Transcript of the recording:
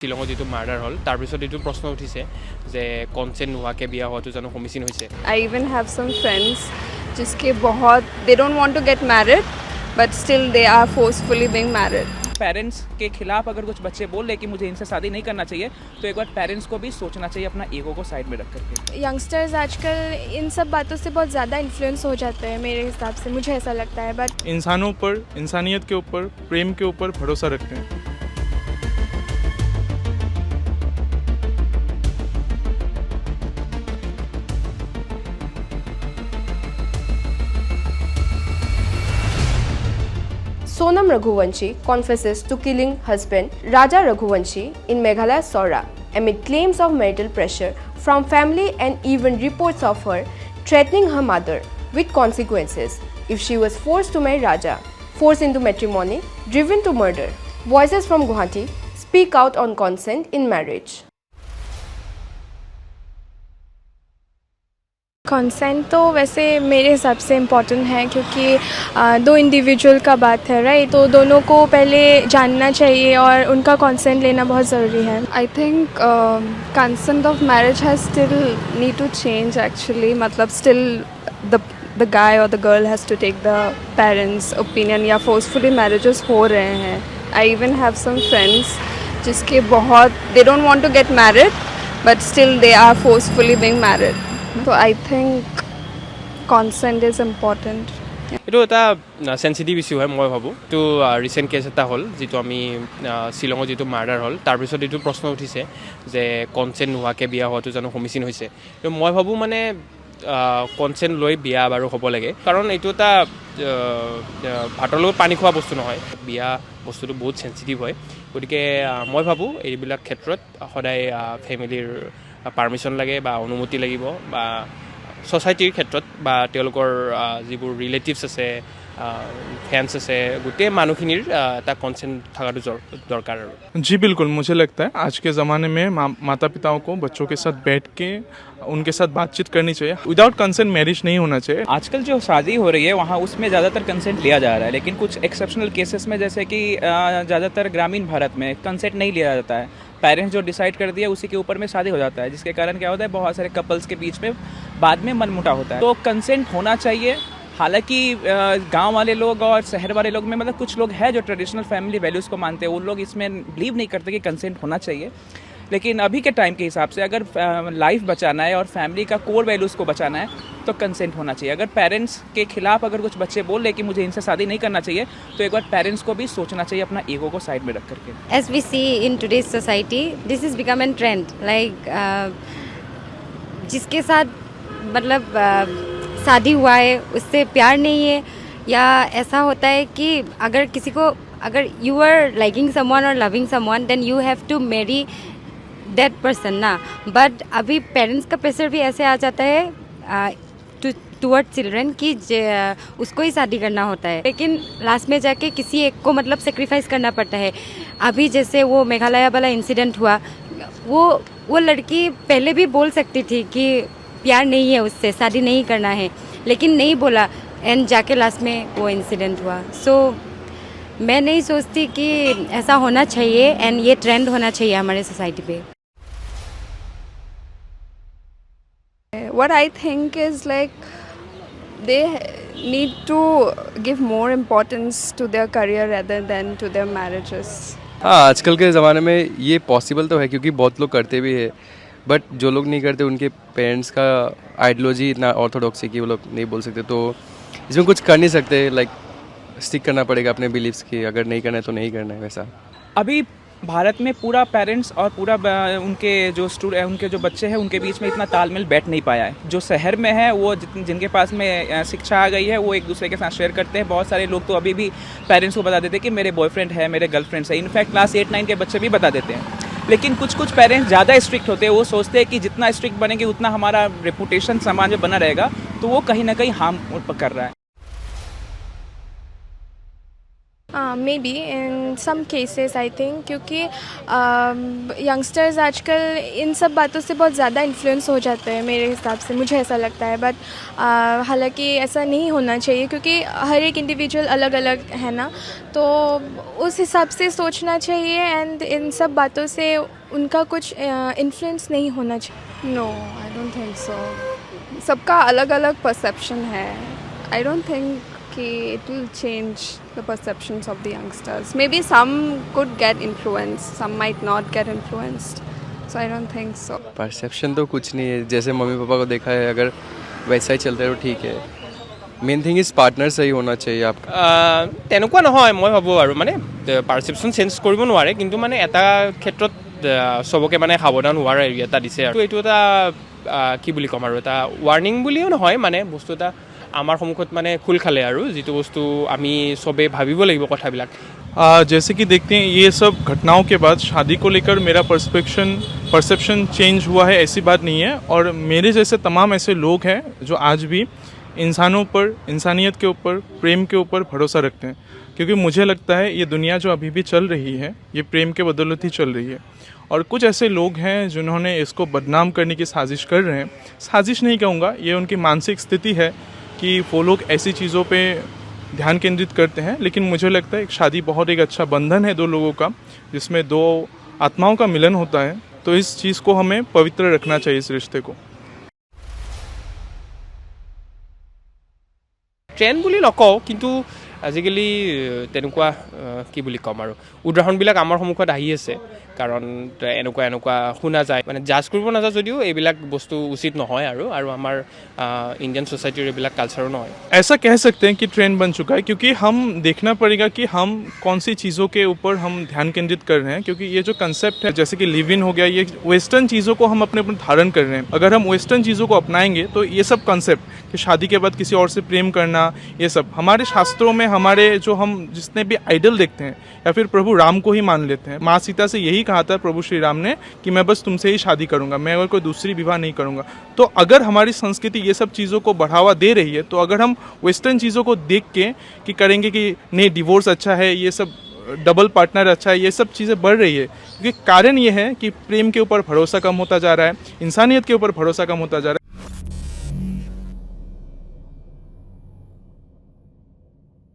শিলঙত যিটো মাৰ্ডাৰ হ'ল তাৰপিছত এইটো প্ৰশ্ন উঠিছে যে কনচেণ্ট নোহোৱাকৈ বিয়া হোৱাটো জানো সমীচীন হৈছে। I even have some friends जिसके बहुत they don't want to get married but still they are forcefully being married. Parents के खिलाफ अगर कुछ बच्चे बोल रहे कि मुझे इनसे शादी नहीं करना चाहिए तो एक बार पेरेंट्स को भी सोचना चाहिए अपना ईगो को साइड में रख करके। यंगस्टर्स आजकल इन सब बातों से बहुत ज़्यादा इन्फ्लुएंस हो जाते हैं मेरे हिसाब से, मुझे ऐसा लगता है। बट इंसानों पर, इंसानियत के ऊपर, प्रेम के ऊपर भरोसा रखते हैं। Sonam Raghuvanshi confesses to killing husband Raja Raghuvanshi in Meghalaya Saura amid claims of marital pressure from family and even reports of her threatening her mother with consequences if she was forced to marry Raja, forced into matrimony, driven to murder. Voices from Guwahati speak out on consent in marriage. Consent तो वैसे मेरे हिसाब से important है क्योंकि दो individual का बात है, राइट। तो दोनों को पहले जानना चाहिए और उनका कंसेंट लेना बहुत ज़रूरी है। I think consent of marriage has still need to change actually. मतलब still the guy or the girl has to take the parents' opinion या forcefully marriages हो रहे हैं। I even have some friends जिसके बहुत they don't want to get married but still they are forcefully being married. So I think consent is important. এইটো এটা sensitive issue হয় মই ভাবোঁ। এইটো ৰিচেণ্ট কেছ এটা হ'ল যিটো আমি শ্বিলঙত যিটো মাৰ্ডাৰ হ'ল তাৰপিছত এইটো প্ৰশ্ন উঠিছে যে কনচেণ্ট নোহোৱাকৈ বিয়া হোৱাটো জানো সমীচীন হৈছে। তো মই ভাবোঁ মানে কনচেণ্ট লৈ বিয়া বাৰু হ'ব লাগে, কাৰণ এইটো এটা ভাতৰ লগত পানী খোৱা বস্তু নহয়। বিয়া বস্তুটো বহুত চেঞ্চিটিভ হয়, গতিকে মই ভাবোঁ এইবিলাক ক্ষেত্ৰত সদায় ফেমিলিৰ পাৰ্মিশ্যন লাগে বা অনুমতি লাগিব, বা ছ'চাইটিৰ ক্ষেত্ৰত বা তেওঁলোকৰ যিবোৰ ৰিলেটিভছ আছে, ফ্ৰেণ্ডছ আছে, গোটেই মানুহখিনিৰ এটা কনচেণ্ট থকাটো দৰকাৰ। जी बिल्कुल, मुझे लगता है आज के ज़माने में माता पिताओं को बच्चों के साथ बैठ के उनके साथ बातचीत करनी चाहिए। विदाउट कंसेंट मैरिज नहीं होना चाहिए। आजकल जो शादी हो रही है वहाँ उसमें ज़्यादातर कंसेंट लिया जा रहा है, लेकिन कुछ एक्सेप्शनल केसेस में जैसे कि ज़्यादातर ग्रामीण भारत में कंसेंट नहीं लिया जाता है। पेरेंट्स जो डिसाइड कर दिया उसी के ऊपर में शादी हो जाता है, जिसके कारण क्या होता है बहुत सारे कपल्स के बीच में बाद में मनमुटाव होता है। तो कंसेंट होना चाहिए। हालांकि गांव वाले लोग और शहर वाले लोग में मतलब कुछ लोग हैं जो ट्रेडिशनल फैमिली वैल्यूज़ को मानते हैं, उन लोग इसमें बिलीव नहीं करते कि कंसेंट होना चाहिए। लेकिन अभी के टाइम के हिसाब से अगर लाइफ बचाना है और फैमिली का कोर वैल्यूज़ को बचाना है तो कंसेंट होना चाहिए। अगर पेरेंट्स के खिलाफ अगर कुछ बच्चे बोल रहे कि मुझे इनसे शादी नहीं करना चाहिए तो एक बार पेरेंट्स को भी सोचना चाहिए अपना ईगो को साइड में रख करके। As we see in today's society, this is become a trend. Like जिसके साथ मतलब शादी हुआ है उससे प्यार नहीं है, या ऐसा होता है कि अगर किसी को अगर यू आर लाइकिंग समवन और loving someone then you have to marry that person ना। बट अभी पेरेंट्स का प्रेशर भी ऐसे आ जाता है टूवर्ड चिल्ड्रन कि उसको ही शादी करना होता है, लेकिन लास्ट में जाके किसी एक को मतलब सेक्रीफाइस करना पड़ता है। अभी जैसे वो मेघालय वाला इंसिडेंट हुआ, वो लड़की पहले भी बोल सकती थी कि प्यार नहीं है उससे, शादी नहीं करना है, लेकिन नहीं बोला एंड जाके लास्ट में वो इंसिडेंट हुआ। सो मैं नहीं सोचती कि ऐसा होना चाहिए एंड ये ट्रेंड होना चाहिए हमारे सोसाइटी पे। What I think is like they need to give more importance to their career rather than to their marriages. हाँ, आजकल के ज़माने में ये पॉसिबल तो है क्योंकि बहुत लोग करते भी है, बट जो लोग नहीं करते उनके पेरेंट्स का आइडियोलॉजी इतना ऑर्थोडॉक्स है कि वो लोग नहीं बोल सकते, तो इसमें कुछ कर नहीं सकते। लाइक स्टिक करना पड़ेगा अपने बिलीव्स की, अगर नहीं करना है तो नहीं करना है वैसा। अभी भारत में पूरा पेरेंट्स और पूरा उनके जो बच्चे हैं उनके बीच में इतना तालमेल बैठ नहीं पाया है। जो शहर में है वो जिनके पास में शिक्षा आ गई है वो एक दूसरे के साथ शेयर करते हैं। बहुत सारे लोग तो अभी भी पेरेंट्स को बता देते हैं कि मेरे बॉयफ्रेंड है, मेरे गर्लफ्रेंड्स है। इनफैक्ट क्लास 8-9 के बच्चे भी बता देते हैं। लेकिन कुछ पेरेंट्स ज़्यादा स्ट्रिक्ट होते हैं, वो सोचते हैं कि जितना स्ट्रिक्ट बनेंगे उतना हमारा रेपुटेशन समाज में बना रहेगा, तो वो कहीं ना कहीं हार्म कर रहा है। Maybe in some cases I think, क्योंकि यंगस्टर्स आजकल इन सब बातों से बहुत ज़्यादा इन्फ्लुएंस हो जाते हैं मेरे हिसाब से, मुझे ऐसा लगता है। बट हालांकि ऐसा नहीं होना चाहिए, क्योंकि हर एक इंडिविजुअल अलग अलग है ना, तो उस हिसाब से सोचना चाहिए एंड इन सब बातों से उनका कुछ इन्फ्लुएंस नहीं होना चाहिए। No, I don't think so. सबका अलग अलग परसेप्शन है. I don't think कि it will change the perceptions of the youngsters. Maybe some could get influenced, some might not get influenced. So I don't think so. Perception तो कुछ नहीं है, जैसे मम्मी पापा को देखा है, अगर वैसा ही चलता है तो ठीक है। मेन थिंग इज पार्टनर सही होना चाहिए आपका। তেনেকুৱা নহয়, মই ভাবোঁ আৰু মানে পাৰচেপশ্যন চেঞ্জ কৰিব নোৱাৰে, কিন্তু মানে এটা ক্ষেত্ৰত চবকে মানে সাৱধান হোৱাৰ এৰিয়া এটা দিছে আৰু এইটো এটা কি বুলি ক'ম আৰু এটা ৱাৰ্ণিং বুলিও নহয়, মানে বস্তু এটা আমাৰ সন্মুখত মানে খোল খালে আৰু যিটো বস্তু আমি চবেই ভাবিব লাগিব কথাবিলাক। जैसे कि देखते हैं ये सब घटनाओं के बाद शादी को लेकर मेरा परसेप्शन चेंज हुआ है, ऐसी बात नहीं है। और मेरे जैसे तमाम ऐसे लोग हैं जो आज भी इंसानों पर, इंसानियत के ऊपर, प्रेम के ऊपर भरोसा रखते हैं, क्योंकि मुझे लगता है ये दुनिया जो अभी भी चल रही है ये प्रेम के बदौलत ही चल रही है। और कुछ ऐसे लोग हैं जिन्होंने इसको बदनाम करने की साजिश कर रहे हैं, साजिश नहीं कहूँगा, ये उनकी मानसिक स्थिति है कि वो लोग ऐसी चीज़ों पे ध्यान केंद्रित करते हैं। लेकिन मुझे लगता है एक शादी बहुत एक अच्छा बंधन है दो लोगों का, जिसमें दो आत्माओं का मिलन होता है, तो इस चीज़ को हमें पवित्र रखना चाहिए, इस रिश्ते को। ট্ৰেণ্ড বুলি নকওঁ, কিন্তু আজিকালি তেনেকুৱা কি বুলি ক'ম আৰু উদাহৰণবিলাক আমাৰ সন্মুখত আহি আছে, কাৰণ এনেকুৱা এনেকুৱা শুনা যায়, মানে জাজ কৰিব নাযায় যদিও এইবিলাক বস্তু উচিত নহয় আৰু আমাৰ ইণ্ডিয়ান ছ'চাইটিৰ এইবিলাক কালচাৰো নহয়। ऐसा कह सकते हैं कि ट्रेंड बन चुका है, क्योंकि हम देखना पड़ेगा कि हम कौन सी चीज़ों के ऊपर हम ध्यान केंद्रित कर रहे हैं। क्योंकि ये जो कंसेप्ट है, जैसे कि लिव इन हो गया, ये वेस्टर्न चीज़ों को हम अपने ऊपर धारण कर रहे हैं। अगर हम वेस्टर्न चीज़ों को अपनाएंगे तो ये सब कंसेप्ट कि शादी के बाद किसी और से प्रेम करना, ये सब हमारे शास्त्रों में, हमारे जो हम जितने भी आइडल देखते हैं, या फिर प्रभु राम को ही मान लेते हैं। माँ सीता से यही कहा था प्रभु श्री राम ने कि मैं बस तुमसे ही शादी करूंगा, मैं और कोई दूसरी विवाह नहीं करूंगा। तो अगर हमारी संस्कृति ये सब चीज़ों को बढ़ावा दे रही है, तो अगर हम वेस्टर्न चीज़ों को देख के कि करेंगे कि नहीं डिवोर्स अच्छा है, ये सब डबल पार्टनर अच्छा है, ये सब चीज़ें बढ़ रही है, क्योंकि कारण ये है कि प्रेम के ऊपर भरोसा कम होता जा रहा है, इंसानियत के ऊपर भरोसा कम होता जा रहा है।